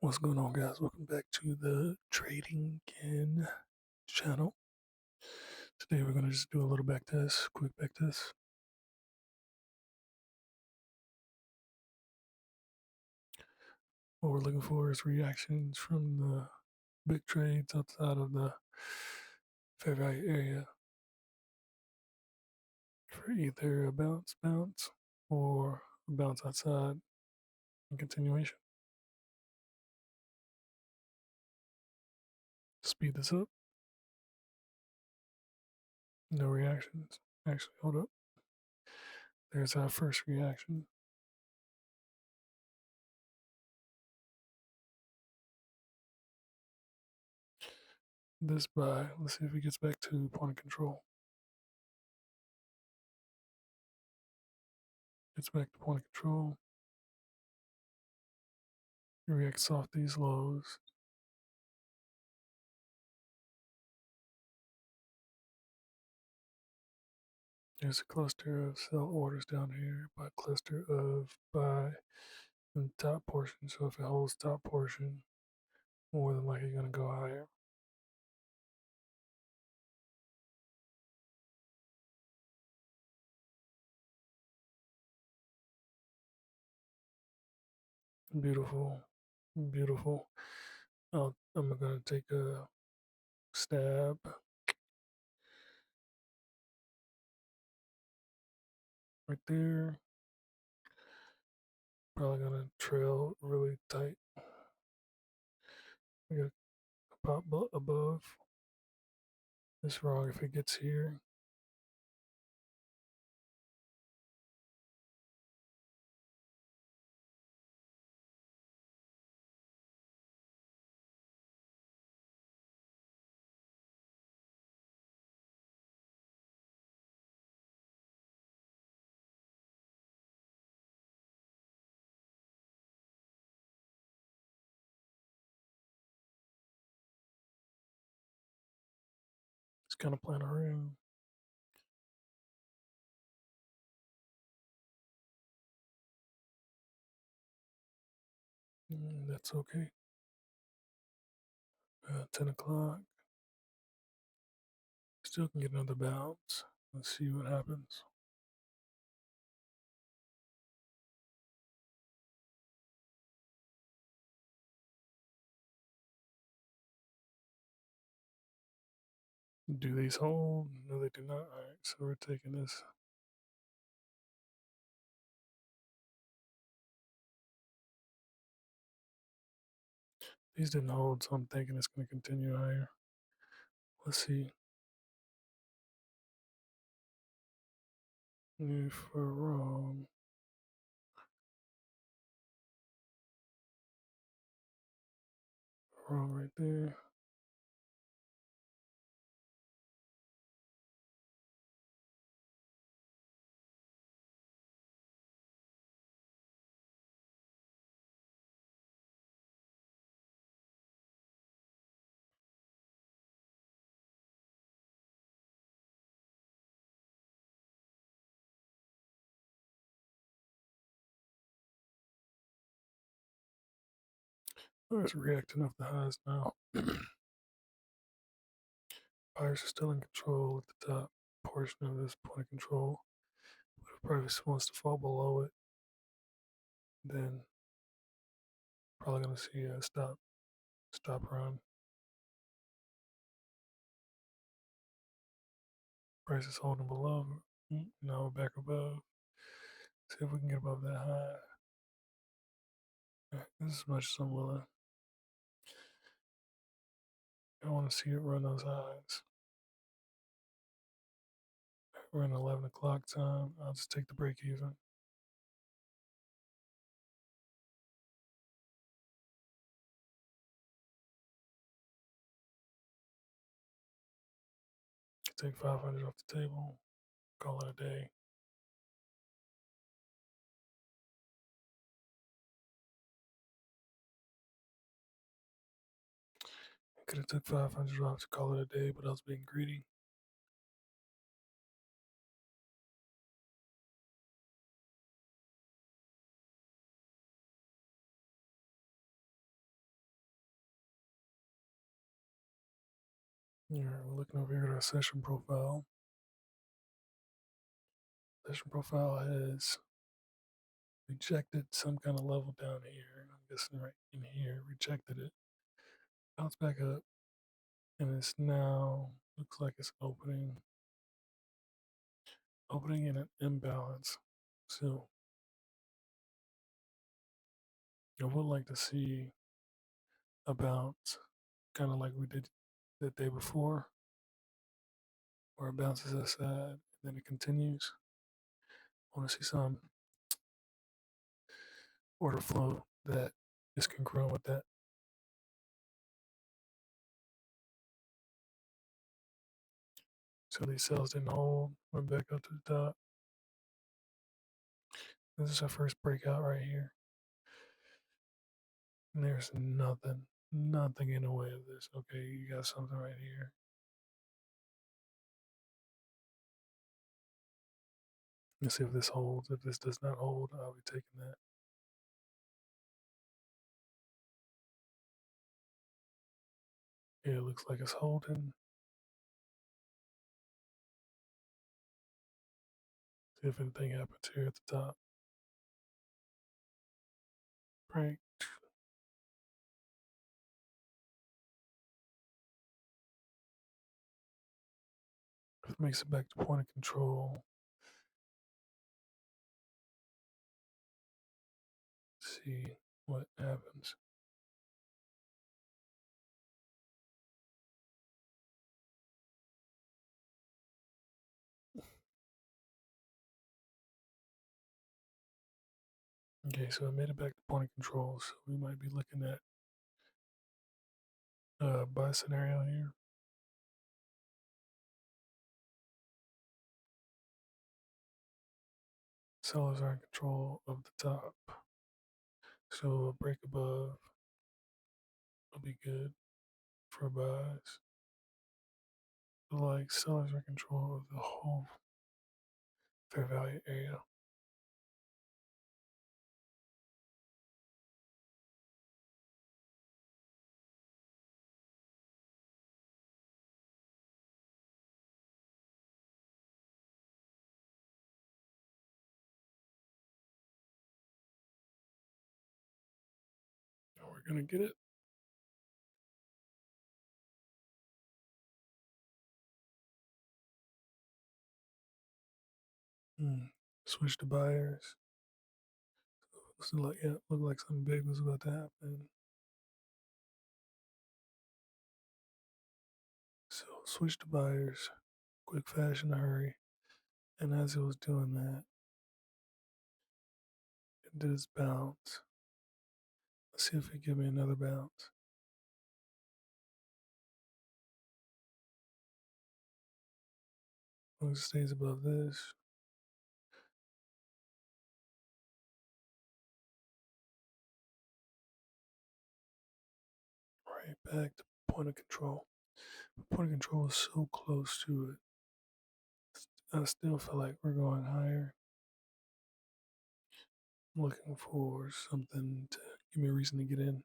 What's going on, guys? Welcome back to the Trading Kin channel. Today we're going to just do a little back test, quick back test. What we're looking for is reactions from the big trades outside of the fair value area for either a bounce, or a bounce outside and continuation. Speed this up. No reactions. Actually, hold up. There's our first reaction. This buy, let's see if he gets back to point of control. Gets back to point of control. He reacts off these lows. There's a cluster of sell orders down here, by cluster of buy in the top portion. So if it holds top portion, more than likely going to go higher. Beautiful, beautiful. I'm going to take a stab. Right there. Probably going to trail really tight. We got a pop above. It's wrong if it gets here. It's kind of playing around. That's okay. 10 o'clock. Still can get another bounce. Let's see what happens. Do these hold? No, they do not. Alright, so we're taking this. These didn't hold, so I'm thinking it's going to continue higher. Let's see. If we're wrong, wrong right there. Oh, it's reacting off the highs now. Buyers are still in control at the top portion of this point of control. But if price wants to fall below it, then probably going to see a stop run. Price is holding below. Now we're back above. See if we can get above that high. This is as much as I'm willing. I want to see it run those highs. We're in 11 o'clock time. I'll just take the break even. Take 500 off the table. Call it a day. Could have took 500 off to call it a day, but I was being greedy. All right, we're looking over here at our session profile. Session profile has rejected some kind of level down here. I'm guessing right in here, rejected it. Bounced back up, and it's now looks like it's opening in an imbalance. So I would like to see a bounce, kind of like we did the day before, where it bounces aside and then it continues. I want to see some order flow that is congruent with that. So these cells didn't hold, went back up to the top. This is our first breakout right here. And there's nothing in the way of this. Okay, you got something right here. Let's see if this holds. If this does not hold, I'll be taking that. Yeah, it looks like it's holding. See if anything happens here at the top. Break. If it makes it back to point of control. See what happens. Okay, so I made it back to point of control. So we might be looking at a buy scenario here. Sellers are in control of the top. So a break above will be good for buys. Like sellers are in control of the whole fair value area. And we're gonna get it. Switch to buyers. So looked like something big was about to happen. So switch to buyers, quick fashion, hurry. And as it was doing that, it did its bounce. Let's see if it give me another bounce. As long as it stays above this. Right back to point of control. Point of control is so close to it. I still feel like we're going higher. I'm looking for something to give me a reason to get in.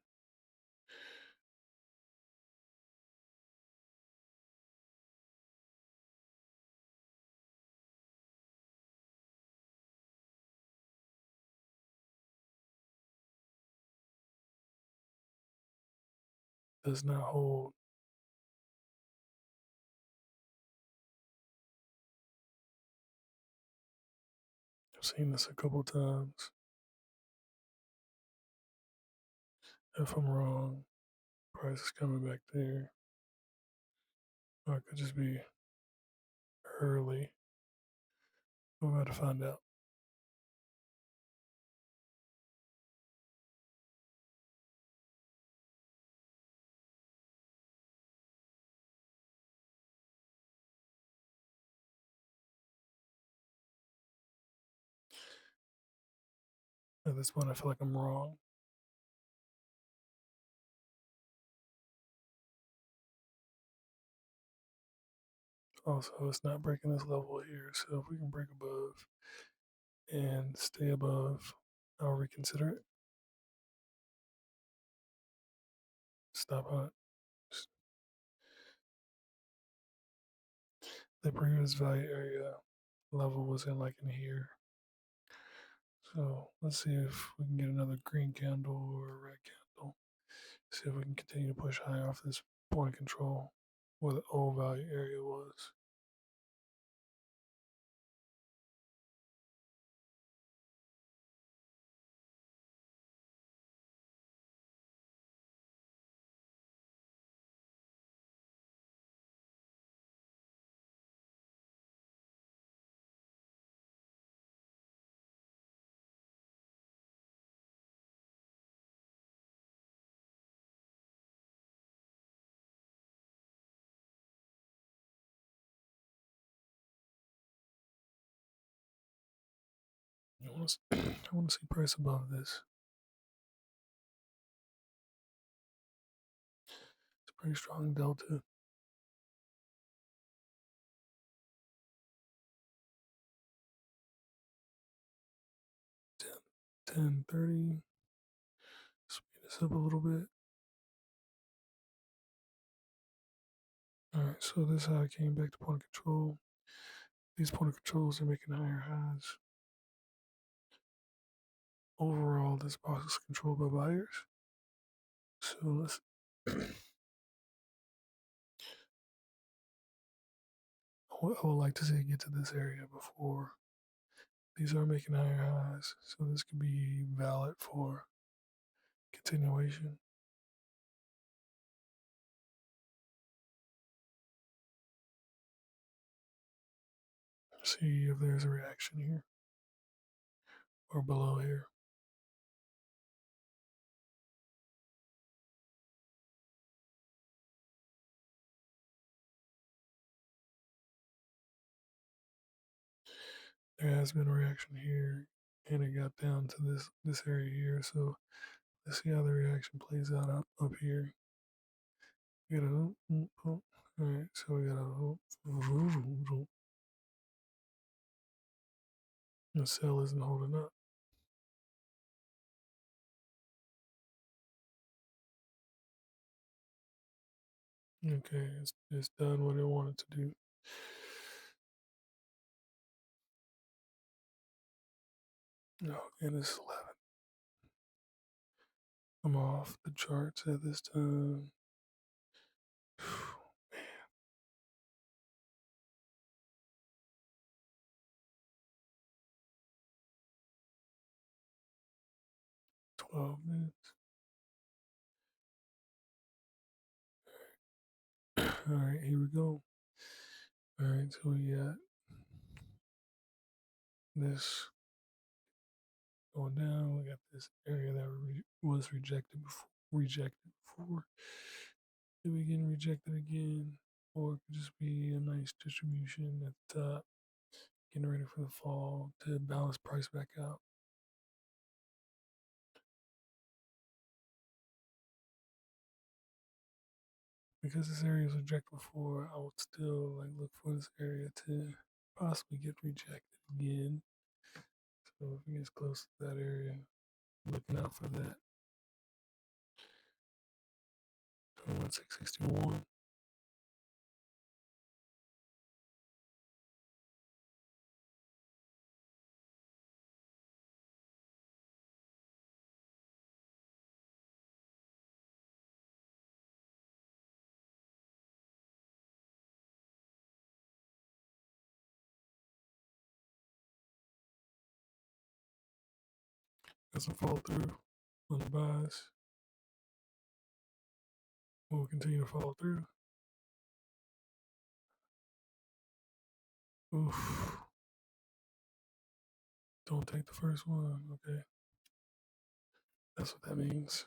Does not hold. I've seen this a couple times. If I'm wrong, price is coming back there. Or it could just be early. We're about to find out. At this point, I feel like I'm wrong. Also, it's not breaking this level here. So if we can break above and stay above, I'll reconsider it. Stop hunt. the previous value area level was in like in here. So let's see if we can get another green candle or a red candle. See if we can continue to push higher off this point of control where the old value area was. I want to see price above this. It's a pretty strong delta. 10:30. Speed this up a little bit. Alright, so this is how I came back to point of control. These point of controls are making higher highs. Overall, this box is controlled by buyers. So let's I would like to see it get to this area before these are making higher highs. So this could be valid for continuation. See if there's a reaction here or below here. There has been a reaction here and it got down to this area here. So let's see how the reaction plays out up here. We got a all right, so we got a the cell isn't holding up. Okay, it's done what it wanted to do. No, and it's 11. I'm off the charts at this time. 12 minutes. All right, here we go. All right, so we got this going down. We got this area that was rejected before. Did we get rejected again? Or it could just be a nice distribution at the top, getting ready for the fall to balance price back out. Because this area was rejected before, I would still like look for this area to possibly get rejected again. So if it gets close to that area, looking out for that. 21,661. Got some follow through on the buys. We'll continue to follow through. Oof. Don't take the first one. Okay. That's what that means.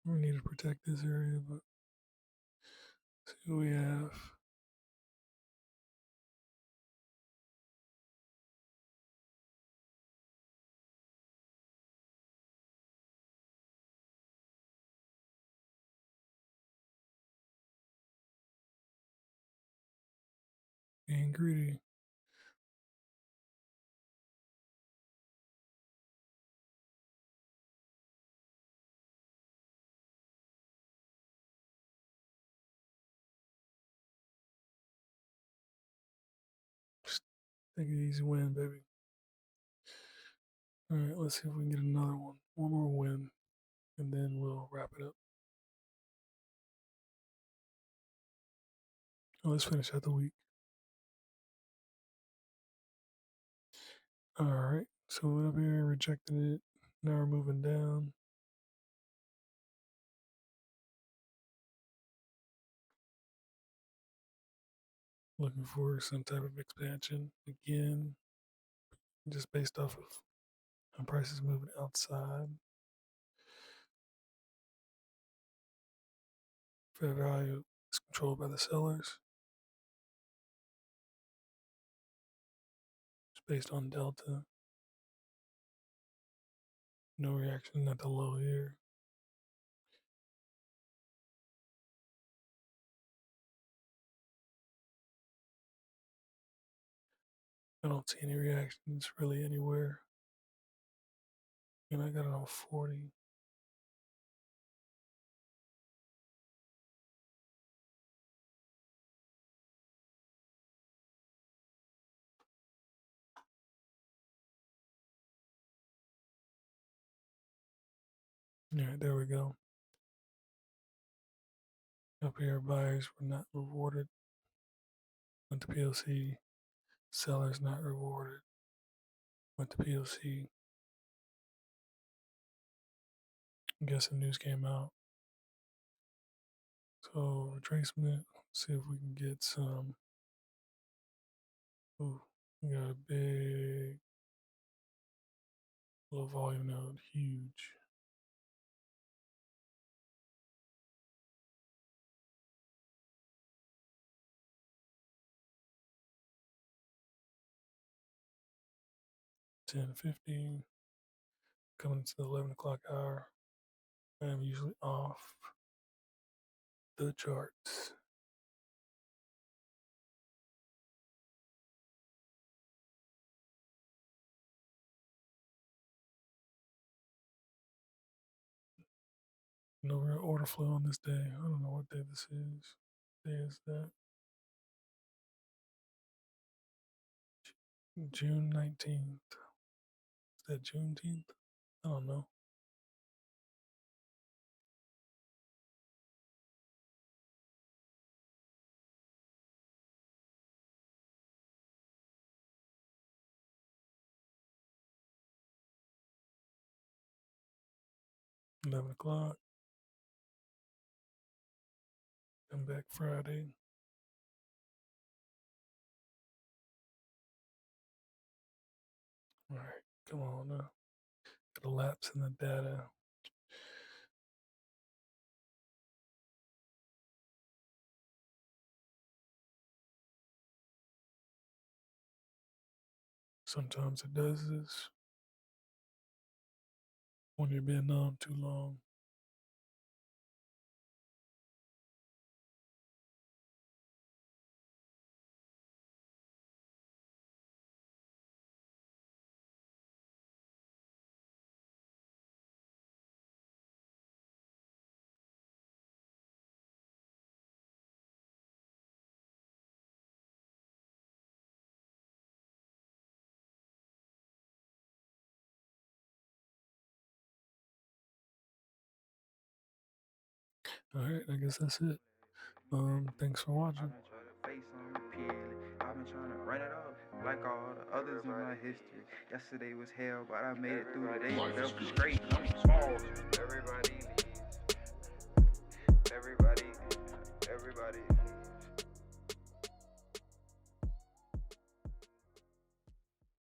We need to protect this area, but see what we have. Being greedy. Take an easy win, baby. All right, let's see if we can get another one. One more win, and then we'll wrap it up. Let's finish out the week. All right, so we went up here, rejected it. Now we're moving down. Looking for some type of expansion again, just based off of how prices moving outside. Fair value is controlled by the sellers. It's based on delta. No reaction at the low here. I don't see any reactions really anywhere. And I got it on 40. All right, there we go. Up here, buyers were not rewarded. Went to POC. Sellers not rewarded. Went to POC. I guess the news came out. So retracement. See if we can get some. Ooh, we got a big low volume node, huge. $10.50. Coming to the 11 o'clock hour. I am usually off the charts. No real order flow on this day. I don't know what day this is. What day is that? June 19th. Is that Juneteenth? I don't know. $11 o'clock. Come back Friday. All right, come on now. Got a lapse in the data. Sometimes it does this when you're being on too long. All right, I guess that's it. Thanks for watching. I've been trying to run it off like all the others in my history. Yesterday was hell, but I made it through the day. Felt straight. I'm smart.